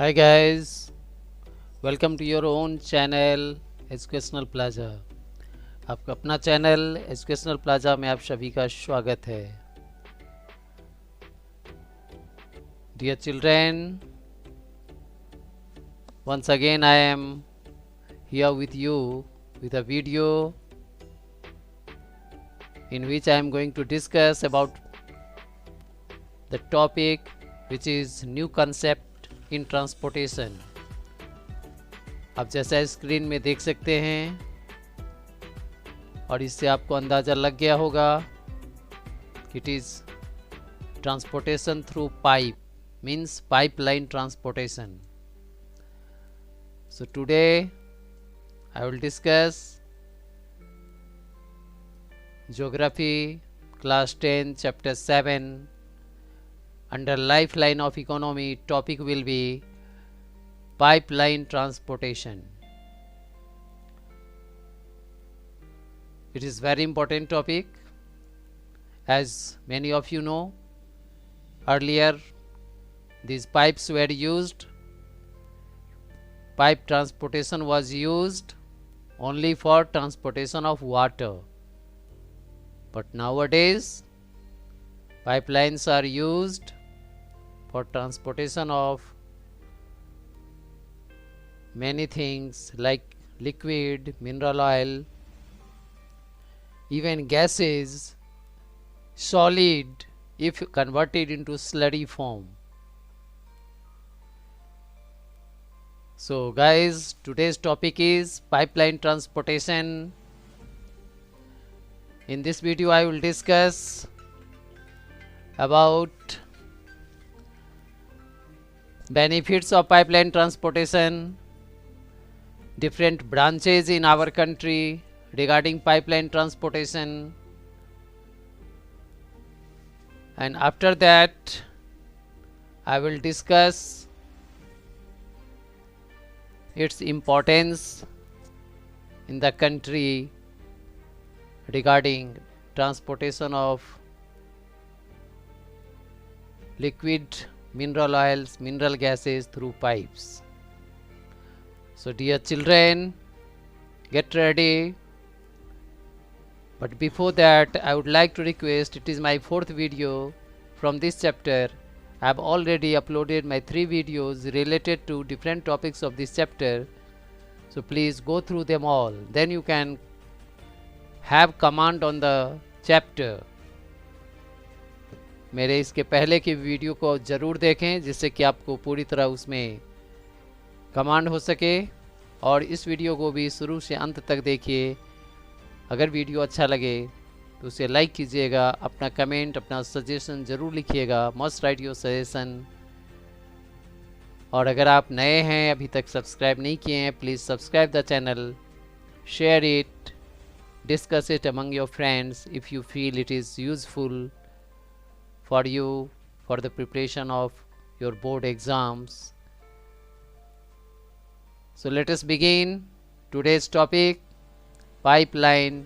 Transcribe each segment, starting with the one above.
Hi guys, welcome to your own channel educational plaza. आपका अपना channel educational plaza में आप सभी का स्वागत है। Dear children, once again I am here with you with a video in which I am going to discuss about the topic which is new concept in transportation। आप जैसा screen में देख सकते हैं और इससे आपको अंदाज़ा लग गया होगा it is transportation through pipe means pipeline transportation. So today I will discuss geography class 10 chapter 7 under life line of economy. Topic will be pipeline transportation. It is very important topic, as many of you know. Earlier these pipes were used, pipe transportation was used only for transportation of water, but nowadays pipelines are used for transportation of many things like liquid, mineral oil, even gases, solid if converted into slurry form. So guys, today's topic is pipeline transportation. In this video I will discuss about benefits of pipeline transportation, different branches in our country regarding pipeline transportation, and after that I will discuss its importance in the country regarding transportation of liquid, mineral oils, mineral gases through pipes. So dear children, get ready. But before that I would like to request, it is my 4th video from this chapter. I have already uploaded my 3 videos related to different topics of this chapter. So please go through them all. Then you can have command on the chapter. मेरे इसके पहले की video को ज़रूर देखें जिससे कि आपको पूरी तरह उसमें कमांड हो सके, और इस वीडियो को भी शुरू से अंत तक देखिए। अगर वीडियो अच्छा लगे तो उसे लाइक कीजिएगा, अपना कमेंट, अपना सजेशन ज़रूर लिखिएगा। Must write your suggestion. और अगर आप नए हैं, अभी तक सब्सक्राइब नहीं किए हैं, please subscribe the channel, share it, discuss it among your friends if you feel it is useful for you for the preparation of your board exams. So let us begin today's topic, pipeline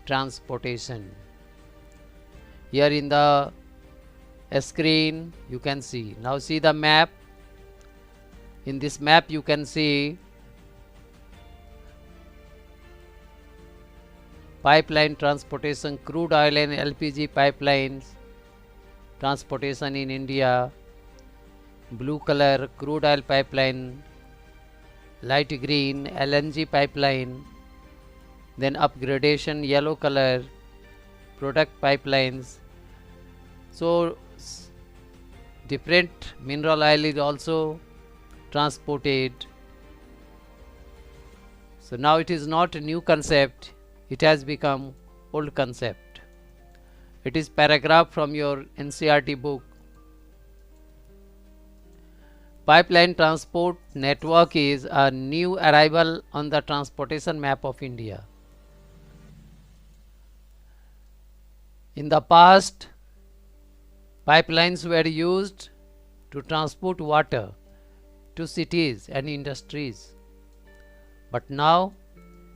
transportation. Here in the screen you can see, now see the map. In this map you can see pipeline transportation, crude oil and LPG pipelines transportation in India. Blue color crude oil pipeline, light green LNG pipeline, then upgradation yellow color product pipelines. So different mineral oil is also transported. So now it is not a new concept, it has become old concept. It is paragraph from your NCERT book. Pipeline transport network is a new arrival on the transportation map of India. In the past, pipelines were used to transport water to cities and industries, but now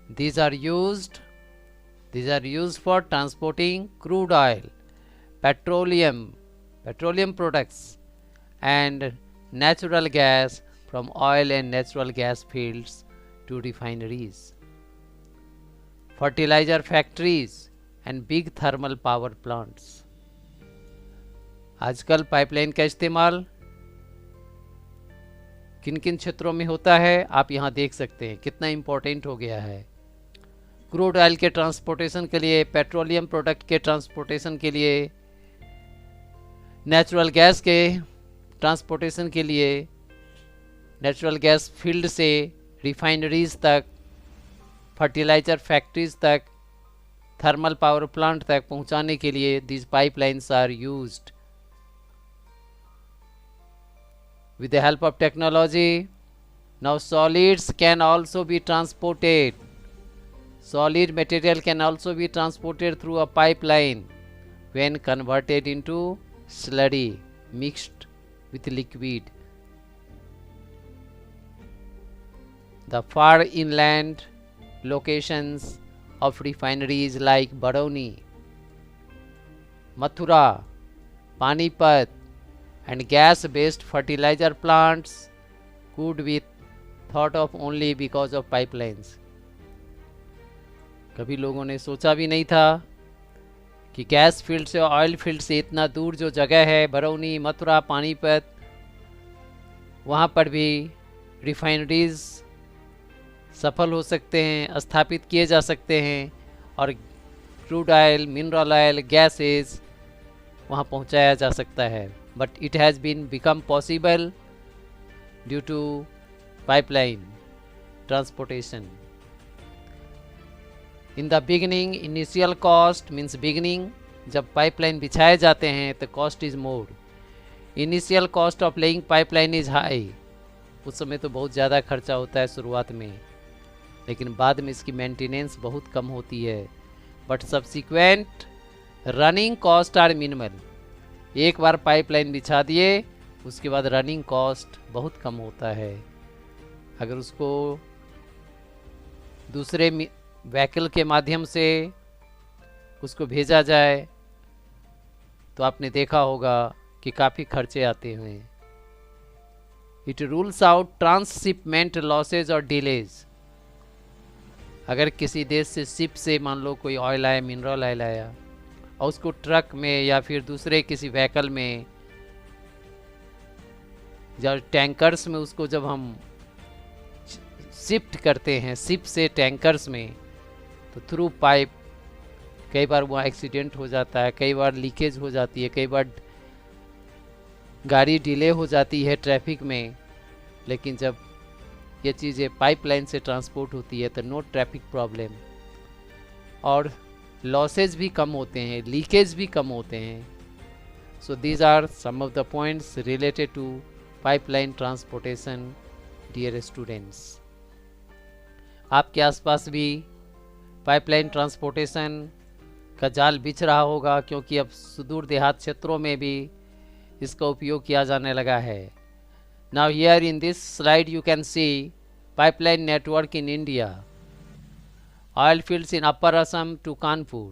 these are used for transporting crude oil, petroleum products and natural gas from oil and natural gas fields to refineries, fertilizer factories and big thermal power plants. आजकल pipeline का इस्तेमाल किन किन क्षेत्रों में होता है आप यहाँ देख सकते हैं, कितना इम्पोर्टेंट हो गया है। क्रूड ऑयल के ट्रांसपोर्टेशन के लिए, पेट्रोलियम प्रोडक्ट के ट्रांसपोर्टेशन के लिए, नेचुरल गैस के ट्रांसपोर्टेशन के लिए, नेचुरल गैस फील्ड से रिफाइनरीज तक, फर्टिलाइजर फैक्ट्रीज तक, थर्मल पावर प्लांट तक पहुंचाने के लिए these pipelines are used. With the help of technology, now solids can also be transported. Solid material can also be transported through a pipeline when converted into slurry mixed with liquid. The far inland locations of refineries like Barauni, Mathura, Panipat and gas-based fertilizer plants could be thought of only because of pipelines. कभी लोगों ने सोचा भी नहीं था कि gas field से और ऑयल फील्ड से इतना दूर जो जगह है बरौनी, मथुरा, पानीपत, वहाँ पर भी रिफाइनरीज सफल हो सकते हैं, स्थापित किए जा सकते हैं और crude oil, mineral oil, gases वहाँ पहुँचाया जा सकता है। But it has been become possible due to pipeline transportation. In the beginning initial cost means beginning, जब पाइपलाइन बिछाए जाते हैं तो cost is more. Initial cost of laying pipeline is high, उस समय तो बहुत ज़्यादा खर्चा होता है शुरुआत में, लेकिन बाद में इसकी मेंटेनेंस बहुत कम होती है। But subsequent running cost are minimal. एक बार पाइपलाइन बिछा दिए उसके बाद रनिंग कॉस्ट बहुत कम होता है। अगर उसको दूसरे व्हीकल के माध्यम से उसको भेजा जाए तो आपने देखा होगा कि काफ़ी खर्चे आते हैं। It rules out transshipment losses और डिलेज। अगर किसी देश से शिप से मान लो कोई ऑयल आया, मिनरल ऑयल आया और उसको ट्रक में या फिर दूसरे किसी व्हीकल में या टैंकर्स में उसको जब हम शिफ्ट करते हैं शिप से टैंकर्स में, तो थ्रू पाइप कई बार वहाँ एक्सीडेंट हो जाता है, कई बार लीकेज हो जाती है, कई बार गाड़ी डिले हो जाती है ट्रैफिक में। लेकिन जब ये चीज़ें पाइपलाइन से ट्रांसपोर्ट होती है तो नो ट्रैफिक प्रॉब्लम, और लॉसेज भी कम होते हैं, लीकेज भी कम होते हैं। So these are some of the points related to pipeline transportation dear students. आपके आसपास भी पाइपलाइन ट्रांसपोर्टेशन का जाल बिछ रहा होगा, क्योंकि अब सुदूर देहात क्षेत्रों में भी इसका उपयोग किया जाने लगा है। Now here in this slide you can see pipeline network in India. Oil fields in Upper Assam to Kanpur.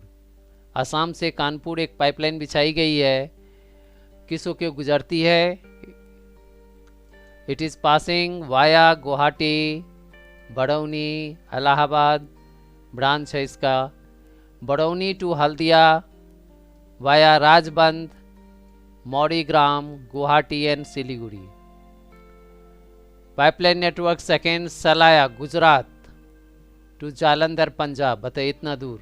Assam से कानपुर एक पाइपलाइन बिछाई गई है। किसों के गुजरती है? It is passing via Guwahati, Barauni, Allahabad branch है इसका, Barauni to Haldia via Rajbandh, Mourigram, Guwahati and Siliguri. Pipeline network second Salaya Gujarat to Jalandhar Punjab, बताइए इतना दूर।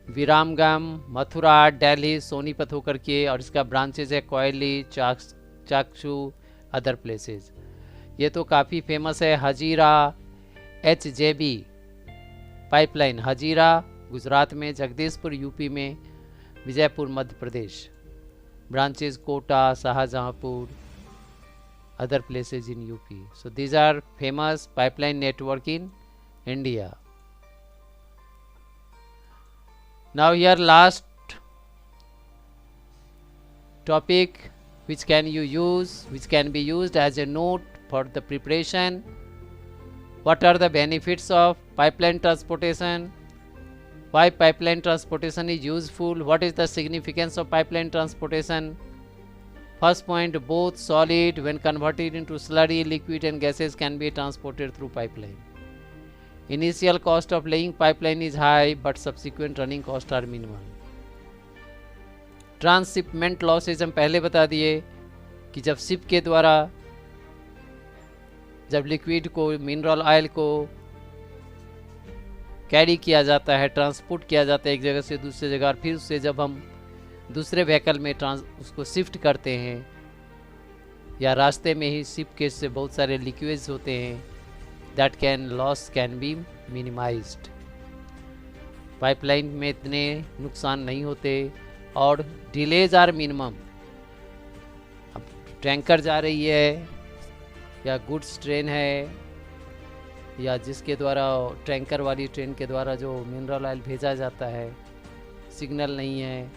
विरामगम, मथुरा, दिल्ली, सोनीपत होकर के, और इसका ब्रांचेज है कोयली, चाकचू, अदर प्लेसेस। ये तो काफ़ी फेमस है। हजीरा HJB पाइपलाइन, हजीरा गुजरात में, जगदीशपुर यूपी में, Vijaypur Madhya Pradesh. branches Kota, Shahjahanpur, other places in UP. So these are famous pipeline network in India. Now here last topic which can be used as a note for the preparation. What are the benefits of pipeline transportation? Why pipeline transportation is useful? What is the significance of pipeline transportation? First point, both solid when converted into slurry, liquid and gases can be transported through pipeline. Initial cost of laying pipeline is high but subsequent running costs are minimal. Transshipment losses हम पहले बता दिए कि जब ship के द्वारा जब liquid को, मिनरल ऑयल को कैरी किया जाता है, ट्रांसपोर्ट किया जाता है एक जगह से दूसरी जगह, और फिर उससे जब हम दूसरे व्हीकल में उसको शिफ्ट करते हैं या रास्ते में ही शिप के से बहुत सारे लिक्विड्स होते हैं, that loss can be minimised. Pipeline में इतने नुकसान नहीं होते और डिलेज आर मिनिमम। अब टैंकर जा रही है या गुड्स ट्रेन है या जिसके द्वारा टैंकर वाली ट्रेन के द्वारा जो मिनरल ऑयल भेजा जाता है, सिग्नल नहीं है,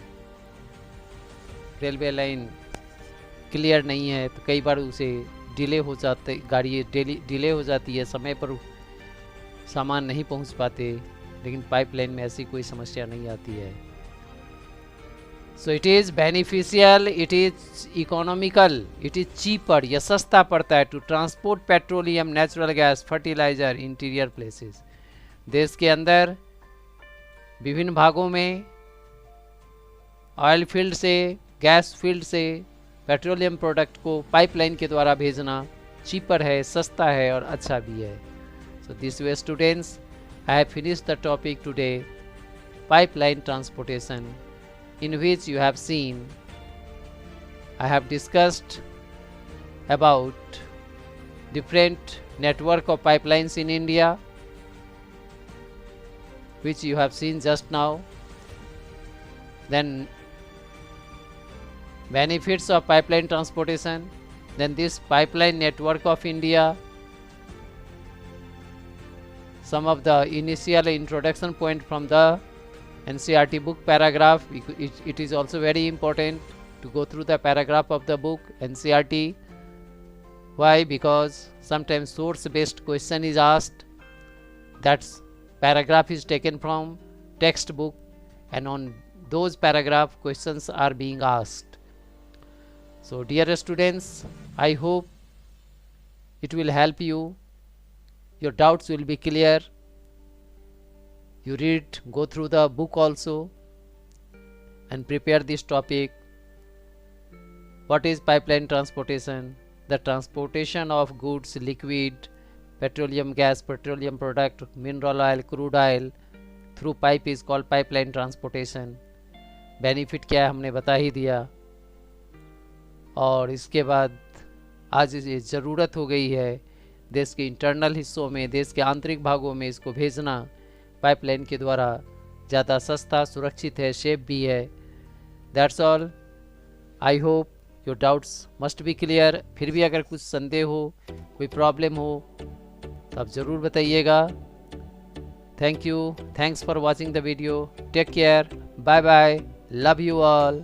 रेलवे लाइन क्लियर नहीं है, तो कई बार उसे डिले हो जाते, गाड़ी डिले हो जाती है, समय पर सामान नहीं पहुंच पाते। लेकिन पाइपलाइन में ऐसी कोई समस्या नहीं आती है। So it is beneficial, it is economical, it is cheaper, यह सस्ता पड़ता है to transport petroleum, natural gas, fertiliser interior places. देश के अंदर विभिन्न भागों में ऑयल फील्ड से, गैस फील्ड से पेट्रोलियम प्रोडक्ट को पाइपलाइन के द्वारा भेजना चीपर है, सस्ता है और अच्छा भी है। So this way students, I have finished the topic today, pipeline transportation, in which you have seen I have discussed about different network of pipelines in India, which you have seen just now. Then benefits of pipeline transportation, then this pipeline network of India, some of the initial introduction point from the NCERT book paragraph. It is also very important to go through the paragraph of the book NCERT. Why? Because sometimes source based question is asked, that paragraph is taken from textbook and on those paragraph questions are being asked. So dear students, I hope it will help you, your doubts will be clear. You read, go through the book also and prepare this topic. What is pipeline transportation? The transportation of goods, liquid, petroleum gas, petroleum product, mineral oil, crude oil through pipe is called pipeline transportation. Benefit क्या है हमने बता ही दिया। और इसके बाद आज ये ज़रूरत हो गई है देश के इंटरनल हिस्सों में, देश के आंतरिक भागों में इसको भेजना पाइपलाइन के द्वारा ज़्यादा सस्ता, सुरक्षित है, सेफ भी है। That's all. I hope your doubts must be clear. फिर भी अगर कुछ संदेह हो, कोई प्रॉब्लम हो तो आप ज़रूर बताइएगा। Thank you, thanks for watching the video, take care, bye bye, love you all.